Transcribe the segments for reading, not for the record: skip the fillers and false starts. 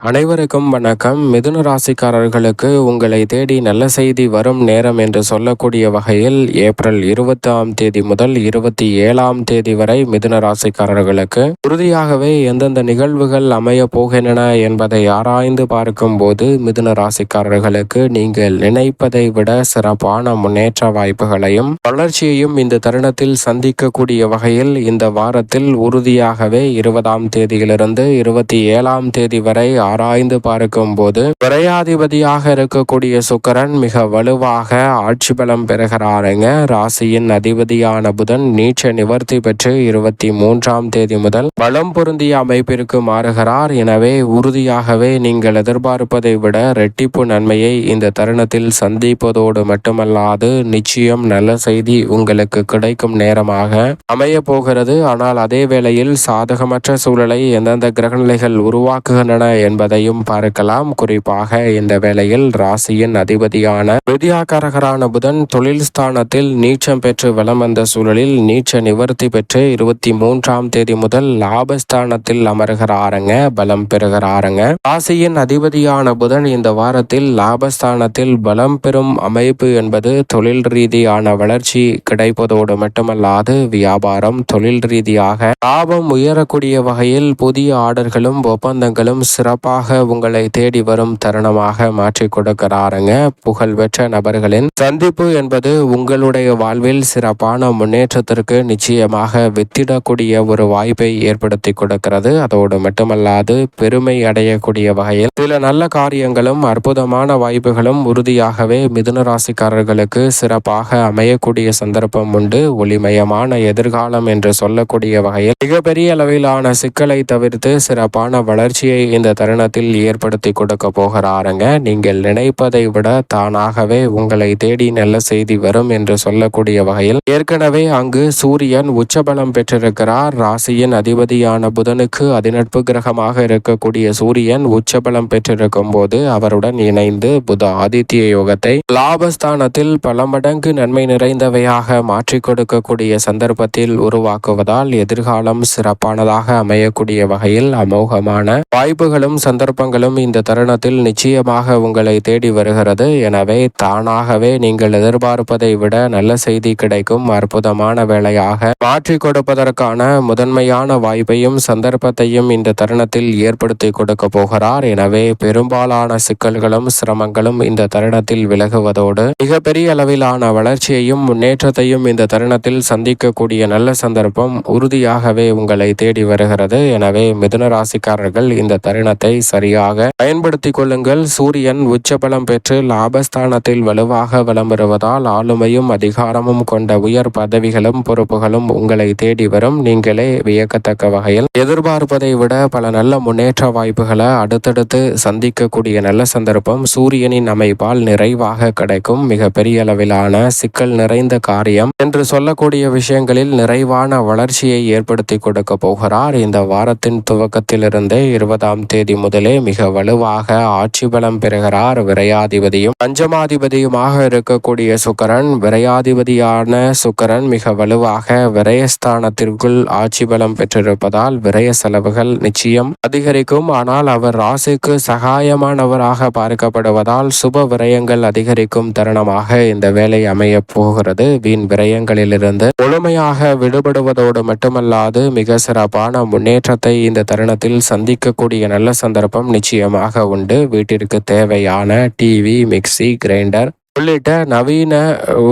அனைவருக்கும் வணக்கம். மிதுன ராசிக்காரர்களுக்கு உங்களை தேடி நல்ல செய்தி வரும் நேரம் என்று சொல்லக்கூடிய வகையில் ஏப்ரல் 20 முதல் 27 வரை மிதுன ராசிக்காரர்களுக்கு உறுதியாகவே எந்தெந்த நிகழ்வுகள் அமைய போகின்றன என்பதை ஆராய்ந்து பார்க்கும் போது மிதுன ராசிக்காரர்களுக்கு நீங்கள் நினைப்பதை விட சிறப்பான முன்னேற்ற வாய்ப்புகளையும் வளர்ச்சியையும் இந்த தருணத்தில் சந்திக்கக்கூடிய வகையில் இந்த வாரத்தில் உறுதியாகவே 20 27 வரை ஆராய்ந்து பார்க்கும் போது விரையாதிபதியாக இருக்கக்கூடிய சுக்கிரன் மிக வலுவாக ஆட்சி பலம் பெறுகிறாருங்க. ராசியின் அதிபதியான புதன் நீச்ச நிவர்த்தி பெற்று 23 முதல் பலம் பொருந்திய அமைப்பிற்கு மாறுகிறார். எனவே உறுதியாகவே நீங்கள் எதிர்பார்ப்பதை விட இரட்டிப்பு நன்மையை இந்த தருணத்தில் சந்திப்பதோடு மட்டுமல்லாது நிச்சயம் நல்ல செய்தி உங்களுக்கு கிடைக்கும் நேரமாக அமைய போகிறது. ஆனால் அதே வேளையில் சாதகமற்ற சூழலை எந்தெந்த கிரகநிலைகள் உருவாக்குகின்றன என்பதையும் பார்க்கலாம். குறிப்பாக இந்த வேளையில் ராசியின் அதிபதியான வித்யாகாரகரான புதன் தொழில் ஸ்தானத்தில் நீச்சம் பெற்று வலம் வந்த சூழலில் நீச்ச நிவர்த்தி பெற்று 23 முதல் லாபஸ்தானத்தில் அமர்கிறாருங்க, பலம் பெறுகிறாருங்க. ராசியின் அதிபதியான புதன் இந்த வாரத்தில் லாபஸ்தானத்தில் பலம் பெறும் அமைப்பு என்பது தொழில் ரீதியான வளர்ச்சி கிடைப்பதோடு மட்டுமல்லாது வியாபாரம் தொழில் ரீதியாக லாபம் உயரக்கூடிய வகையில் புதிய ஆர்டர்களும் ஒப்பந்தங்களும் சிறப்பாக உங்களை தேடி வரும் தருணமாக மாற்றி கொடுக்கிறாருங்க. புகழ்பெற்ற நபர்களின் சந்திப்பு என்பது உங்களுடைய வாழ்வில் சிறப்பான முன்னேற்றத்திற்கு நிச்சயமாக வித்திடக்கூடிய ஒரு வாய்ப்பை ஏற்படுத்தி கொடுக்கிறது. அதோடு மட்டுமல்லாது பெருமை அடையக்கூடிய வகையில் சில நல்ல காரியங்களும் அற்புதமான வாய்ப்புகளும் உறுதியாகவே மிதுன ராசிக்காரர்களுக்கு சிறப்பாக அமையக்கூடிய சந்தர்ப்பம் உண்டு. ஒளிமயமான எதிர்காலம் என்று சொல்லக்கூடிய வகையில் மிகப்பெரிய அளவிலான சிக்கலை தவிர்த்து சிறப்பான வளர்ச்சியை இந்த தருணத்தில் ஏற்படுத்தி கொடுக்க போகிறாருங்க. நீங்கள் நினைப்பதை விட தானாகவே உங்களை தேடி நல்ல செய்தி வரும் என்று சொல்லக்கூடிய வகையில் ஏற்கனவே அங்கு சூரியன் உச்சபலம் பெற்றிருக்கிறார். ராசியின் அதிபதியான புதனுக்கு அதிநட்பு கிரகமாக இருக்கக்கூடிய சூரியன் உச்சபலம் பெற்றிருக்கும் போது அவருடன் இணைந்து புத ஆதித்ய யோகத்தை லாபஸ்தானத்தில் பல மடங்கு நன்மை நிறைந்தவையாக மாற்றி கொடுக்கக்கூடிய சந்தர்ப்பத்தில் உருவாக்குவதால் எதிர்காலம் சிறப்பானதாக அமையக்கூடிய வகையில் அமோகமான வாய்ப்புகளும் சந்தர்ப்பங்களும் இந்த தருணத்தில் நிச்சயமாக உங்களை தேடி வருகிறது. எனவே தானாகவே நீங்கள் எதிர்பார்ப்பதை விட நல்ல செய்தி கிடைக்கும் அற்புதமான வேளையாக மாற்றி கொடுப்பதற்கான முதன்மையான வாய்ப்பையும் சந்தர்ப்பத்தையும் இந்த தருணத்தில் ஏற்படுத்தி கொடுக்க போகிறார். எனவே பெரும்பாலான சிக்கல்களும் சிரமங்களும் இந்த தருணத்தில் விலகுவதோடு மிகப்பெரிய அளவிலான வளர்ச்சியையும் முன்னேற்றத்தையும் இந்த தருணத்தில் சந்திக்கக்கூடிய நல்ல சந்தர்ப்பம் உறுதியாகவே உங்களை தேடி வருகிறது. எனவே மிதுன ராசிக்காரர்கள் இந்த தருணத்தை சரியாக பயன்படுத்திக் கொள்ளுங்கள். சூரியன் உச்சபலம் பெற்று லாபஸ்தானத்தில் வலுவாக வலம் வருவதால் ஆளுமையும் அதிகாரமும் கொண்ட உயர் பதவிகளும் பொறுப்புகளும் உங்களை தேடி வரும். நீங்களே வியக்கத்தக்க வகையில் எதிர்பார்ப்பதை விட பல நல்ல முன்னேற்ற வாய்ப்புகளை அடுத்தடுத்து சந்திக்கக்கூடிய நல்ல சந்தர்ப்பம் சூரியனின் அமைப்பால் நிறைவாக கிடைக்கும். மிக பெரிய அளவிலான சிக்கல் நிறைந்த காரியம் என்று சொல்லக்கூடிய விஷயங்களில் நிறைவான வளர்ச்சியை ஏற்படுத்தி கொடுக்க போகிறார். இந்த வாரத்தின் துவக்கத்திலிருந்தே 20 முதலே மிக வலுவாக ஆட்சி பலம் பெறுகிறார். விரையாதிபதியும் பஞ்சமாதிபதியுமாக இருக்கக்கூடிய சுக்கிரன், விரையாதிபதியான சுக்கிரன் மிக வலுவாக விரயஸ்தானத்திற்குள் ஆட்சி பலம் பெற்றிருப்பதால் விரய செலவுகள் நிச்சயம் அதிகரிக்கும். ஆனால் அவர் ராசிக்கு சகாயமானவராக பார்க்கப்படுவதால் சுப விரயங்கள் அதிகரிக்கும் தருணமாக இந்த வேலை அமைய போகிறது. வீண் விரயங்களிலிருந்து முழுமையாக விடுபடுவதோடு மட்டுமல்லாது மிக சிறப்பான முன்னேற்றத்தை இந்த தருணத்தில் சந்திக்கக்கூடிய நல்ல சந்தர்ப்பம் நிச்சயமாக உண்டு. வீட்டிற்கு தேவையான டிவி, மிக்சி, கிரைண்டர் உள்ளிட்ட நவீன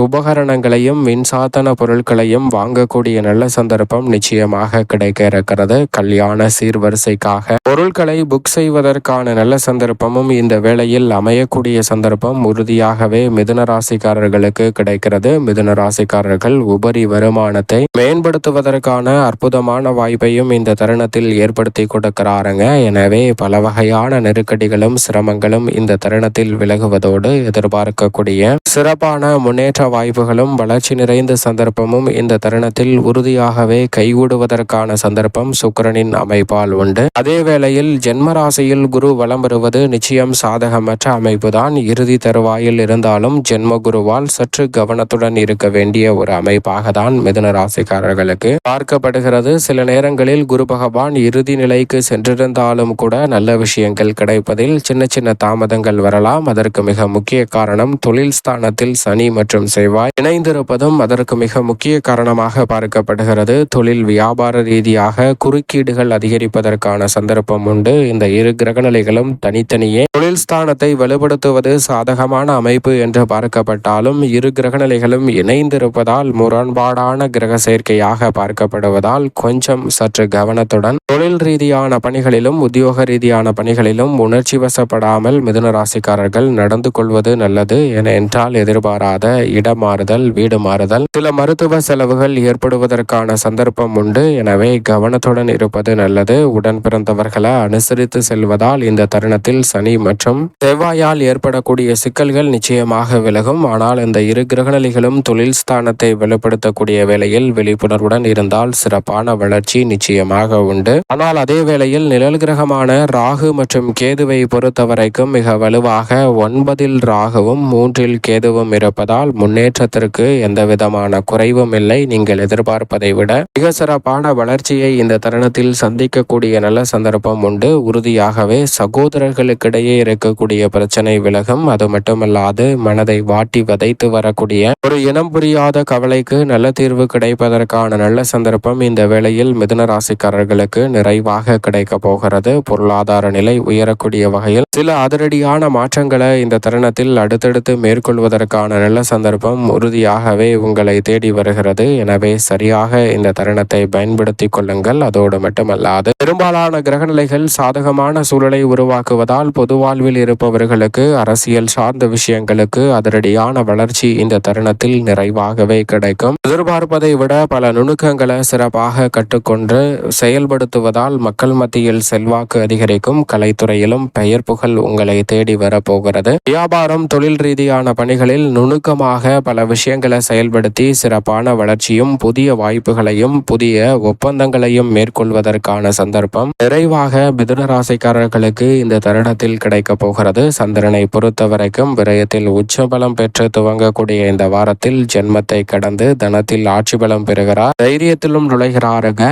உபகரணங்களையும் மின்சாதன பொருட்களையும் வாங்கக்கூடிய நல்ல சந்தர்ப்பம் நிச்சயமாக கிடைக்க இருக்கிறது. கல்யாண சீர்வரிசைக்காக பொருட்களை புக் செய்வதற்கான நல்ல சந்தர்ப்பமும் இந்த வேளையில் அமையக்கூடிய சந்தர்ப்பம் உறுதியாகவே மிதுன ராசிக்காரர்களுக்கு கிடைக்கிறது. மிதுன ராசிக்காரர்கள் உபரி வருமானத்தை மேம்படுத்துவதற்கான அற்புதமான வாய்ப்பையும் இந்த தருணத்தில் ஏற்படுத்தி கொடுக்கிறாருங்க. எனவே பல வகையான நெருக்கடிகளும் சிரமங்களும் இந்த தருணத்தில் விலகுவதோடு எதிர்பார்க்கக்கூடிய ஏற்படக்கூடிய சிறப்பான முன்னேற்ற வாய்ப்புகளும் வளர்ச்சி நிறைந்த சந்தர்ப்பமும் இந்த தருணத்தில் உறுதியாகவே கைகூடுவதற்கான சந்தர்ப்பம் சுக்கிரனின் அமைப்பால் உண்டு. அதே வேளையில் ஜென்ம ராசியில் குரு வலம் வருவது நிச்சயம் சாதகமற்ற அமைப்புதான். இறுதி தருவாயில் இருந்தாலும் ஜென்ம குருவால் சற்று கவனத்துடன் இருக்க வேண்டிய ஒரு அமைப்பாக தான் மிதுன ராசிக்காரர்களுக்கு பார்க்கப்படுகிறது. சில நேரங்களில் குரு பகவான் இறுதி நிலைக்கு சென்றிருந்தாலும் கூட நல்ல விஷயங்கள் கிடைப்பதில் சின்ன சின்ன தாமதங்கள் வரலாம். அதற்கு மிக முக்கிய காரணம் தொழில் ஸ்தானத்தில் சனி மற்றும் செவ்வாய் இணைந்திருப்பதும் அதற்கு மிக முக்கிய காரணமாக பார்க்கப்படுகிறது. தொழில் வியாபார ரீதியாக குறுக்கீடுகள் அதிகரிப்பதற்கான சந்தர்ப்பம் உண்டு. இந்த இரு கிரகநிலைகளும் தனித்தனியே தொழில் ஸ்தானத்தை வலுப்படுத்துவது சாதகமான அமைப்பு என்று பார்க்கப்பட்டாலும் இரு கிரகநிலைகளும் இணைந்திருப்பதால் முரண்பாடான கிரக சேர்க்கையாக பார்க்கப்படுவதால் கொஞ்சம் சற்று கவனத்துடன் தொழில் ரீதியான பணிகளிலும் உத்தியோக ரீதியான பணிகளிலும் உணர்ச்சி வசப்படாமல் மிதுன ராசிக்காரர்கள் நடந்து கொள்வது நல்லது. ஏனென்றால் எதிர்பாராத இடமாறுதல், வீடு மாறுதல், சில மருத்துவ செலவுகள் ஏற்படுவதற்கான சந்தர்ப்பம் உண்டு. எனவே கவனத்துடன் இருப்பது நல்லது. உடன் பிறந்தவர்களை அனுசரித்து செல்வதால் இந்த தருணத்தில் சனி மற்றும் செவ்வாயால் ஏற்படக்கூடிய சிக்கல்கள் நிச்சயமாக விலகும். ஆனால் இந்த இரு கிரகநிலைகளும் தொழில் ஸ்தானத்தை வெளிப்படுத்தக்கூடிய வேளையில் விழிப்புணர்வுடன் இருந்தால் சிறப்பான வளர்ச்சி நிச்சயமாக உண்டு. ஆனால் அதே வேளையில் நிழல் கிரகமான ராகு மற்றும் கேதுவை பொறுத்தவரைக்கும் மிக வலுவாக 9 ராகுவும் 3 கேதுவும் இருப்பதால் முன்னேற்றத்திற்கு எந்த விதமான குறைவும் இல்லை. நீங்கள் எதிர்பார்ப்பதை விட மிக சிறப்பான வளர்ச்சியை இந்த தருணத்தில் சந்திக்கக்கூடிய நல்ல சந்தர்ப்பம் உண்டு. உறுதியாகவே சகோதரர்களுக்கிடையே இருக்கக்கூடிய பிரச்சனை விலகும். அது மட்டுமல்லாது மனதை வாட்டி வதைத்து வரக்கூடிய ஒரு இனம் புரியாத கவலைக்கு நல்ல தீர்வு கிடைப்பதற்கான நல்ல சந்தர்ப்பம் இந்த வேளையில் மிதுன ராசிக்காரர்களுக்கு நிறைவாக கிடைக்க போகிறது. பொருளாதார நிலை உயரக்கூடிய வகையில் சில அதிரடியான மாற்றங்களை இந்த தருணத்தில் அடுத்தடுத்து மேற்கொள்வதற்கான நல்ல சந்தர்ப்பம் உறுதியாகவே உங்களை தேடி வருகிறது. எனவே சரியாக இந்த தருணத்தை பயன்படுத்திக் கொள்ளுங்கள். அதோடு மட்டுமல்லாது பெரும்பாலான கிரகநிலைகள் சாதகமான சூழலை உருவாக்குவதால் பொது வாழ்வில் இருப்பவர்களுக்கு அரசியல் சார்ந்த விஷயங்களுக்கு அதிரடியான வளர்ச்சி இந்த தருணத்தில் நிறைவாகவே கிடைக்கும். எதிர்பார்ப்பதை விட பல நுணுக்கங்களை சிறப்பாக கற்றுக்கொண்டு செயல்படுத்துவதால் மக்கள் மத்தியில் செல்வாக்கு அதிகரிக்கும். கலைத்துறையிலும் பெயர் புகழ் உங்களை தேடி வரப்போகிறது. வியாபாரம், தொழில் ரீதியான பணிகளில் நுணுக்கமாக பல விஷயங்களை செயல்படுத்தி சிறப்பான வளர்ச்சியும் புதிய வாய்ப்புகளையும் புதிய ஒப்பந்தங்களையும் மேற்கொள்வதற்கான சந்தர்ப்பம் நிறைவாக மிதுன ராசிக்காரர்களுக்கு இந்த தருணத்தில் கிடைக்க போகிறது. சந்திரனை பொறுத்தவரைக்கும் விரயத்தில் உச்சபலம் பெற்று துவங்கக்கூடிய இந்த வாரத்தில் ஜென்மத்தை கடந்து தனத்தில் ஆட்சி பலம் பெறுகிறார். தைரியத்திலும் நுழைகிறாருங்க.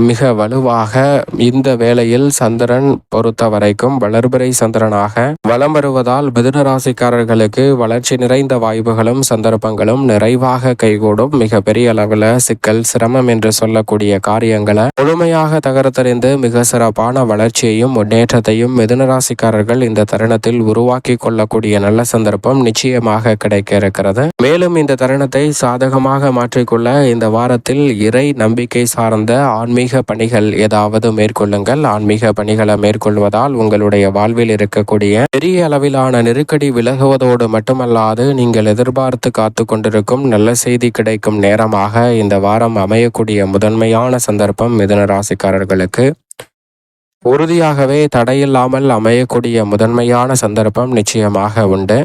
மிக வலுவாக இந்த வேளையில் சந்திரன் பொறுத்தவரைக்கும் வளர்பிறை சந்திரனாக வலம் வருவதால் மிதுன ராசிக்காரர்களுக்கு வளர்ச்சி நிறைந்த வாய்ப்புகளும் சந்தர்ப்பங்களும் நிறைவாக கைகூடும். மிக பெரிய அளவில் சிக்கல், சிரமம் என்று சொல்லக்கூடிய காரியங்களை முழுமையாக தகர்த்தறிந்து மிக சிறப்பான வளர்ச்சியையும் முன்னேற்றத்தையும் மிதுன ராசிக்காரர்கள் இந்த தருணத்தில் உருவாக்கி கொள்ளக்கூடிய நல்ல சந்தர்ப்பம் நிச்சயமாக கிடைக்க இருக்கிறது. மேலும் இந்த தருணத்தை சாதகமாக மாற்றிக்கொள்ள இந்த வாரத்தில் இறை நம்பிக்கை சார்ந்த ஆன்மீக பணிகள் ஏதாவது மேற்கொள்ளுங்கள். ஆன்மீக பணிகளை மேற்கொள்வதால் உங்களுடைய வாழ்வில் இருக்கக்கூடிய பெரிய அளவிலான நெருக்கடி விலகுவதோடு மட்டுமல்லாது நீங்கள் எதிர்பார்த்து காத்து கொண்டிருக்கும் நல்ல செய்தி கிடைக்கும் நேரமாக இந்த வாரம் அமையக்கூடிய முதன்மையான சந்தர்ப்பம் மிதுன ராசிக்காரர்களுக்கு உறுதியாகவே தடையில்லாமல் அமையக்கூடிய முதன்மையான சந்தர்ப்பம் நிச்சயமாக உண்டு.